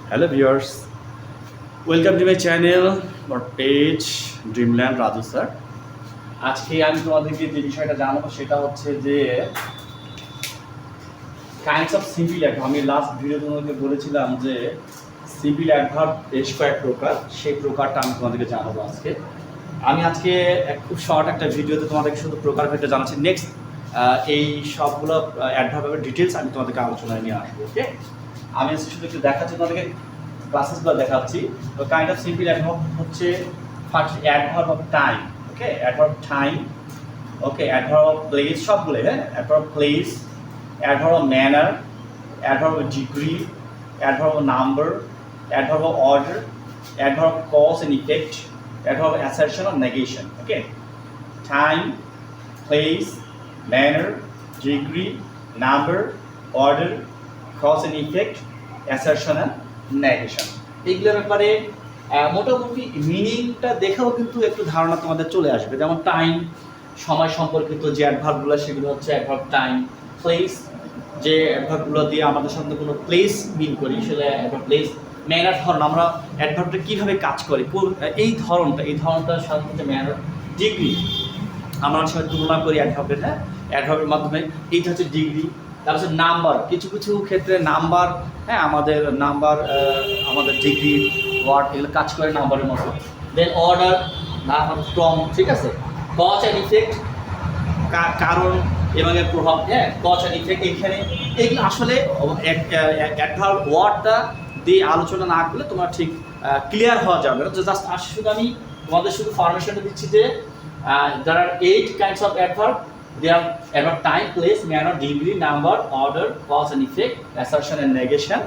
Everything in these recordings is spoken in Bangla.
Hello viewers, welcome to my channel or page Dreamland Raju sir. আজকে আমি তোমাদেরকে যে বিষয়টা জানাবো সেটা হচ্ছে যে কাইন্ডস অফ সিম্পল অ্যাডভার্ব। আমি লাস্ট ভিডিওতে তোমাদেরকে বলেছিলাম যে সিম্পল অ্যাডভার্ব বেশ কয়েক প্রকার, সেই প্রকারটা আমি তোমাদেরকে জানাবো আজকে। আমি আজকে খুব শর্ট একটা ভিডিওতে তোমাদেরকে শুধু প্রকার ভেদে জানাচ্ছি। নেক্সট এই সবগুলো অ্যাডভার্বের ডিটেলস আমি তোমাদেরকে আলোচনায় নিয়ে আসবো। ওকে, আমি শুধু একটু দেখাচ্ছি তোমাদেরকে, ক্লাসেসগুলো দেখাচ্ছি। তো কাইন্ড অফ সিম্পল অ্যাডভার্ব হচ্ছে first adverb of time. Okay, adverb time, okay, adverb of place, সবগুলো, হ্যাঁ, adverb place, adverb of manner, adverb of degree, adverb of number, adverb of order, adverb of cause and effect, adverb of assertion or negation. Okay, time, place, manner, degree, number, order, cause and effect, assertion and negation। এইগুলোর ব্যাপারে মোটামুটি মিনিংটা দেখেও কিন্তু একটু ধারণা তোমাদের চলে আসবে। যেমন টাইম, সময় সম্পর্কিত যে অ্যাডভার্বগুলো সেগুলো হচ্ছে অ্যাডভার্ব টাইম। প্লেস, যে অ্যাডভার্বগুলো দিয়ে আমাদের সাথে কোনো প্লেস মিন করি সেটা অ্যাডভার্ব প্লেস। ম্যানার, ধরন, আমরা অ্যাডভার্বটা কীভাবে কাজ করি, এই ধরনটার সাথে হচ্ছে ম্যানার। ডিগ্রি, আমরা অনেক সময় তুলনা করি অ্যাডভার্বের, হ্যাঁ, অ্যাডভার্বের মাধ্যমে। এইটা হচ্ছে ডিগ্রি। তারপর হচ্ছে নাম্বার, কিছু কিছু ক্ষেত্রে নাম্বার, হ্যাঁ, আমাদের নাম্বার, আমাদের ডিগ্রি ওয়ার্ড এগুলো কাজ করে নাম্বারের মতো। দেন অর্ডার, ক্রম, ঠিক আছে। কজ অ্যান্ড ইফেক্ট, কারণ এবং এর প্রভাব, হ্যাঁ, কজ অ্যান্ড ইফেক্ট। এইখানে এইগুলো আসলে অ্যাডভার্ব ওয়ার্ডটা দিয়ে আলোচনা না করলে তোমার ঠিক ক্লিয়ার হওয়া যাবে না। জাস্ট শুধু আমি তোমাদের শুধু ফরমেশনটা দিচ্ছি যে there are 8 kinds of adverb. They are adverb time, place, manner, degree, number, order, cause and effect, assertion and negation.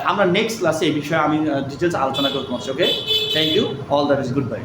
আমরা নেক্সট ক্লাসে এই বিষয়ে আমি ডিটেলস আলোচনা করতে পারছি। Okay, thank you, all that is good by.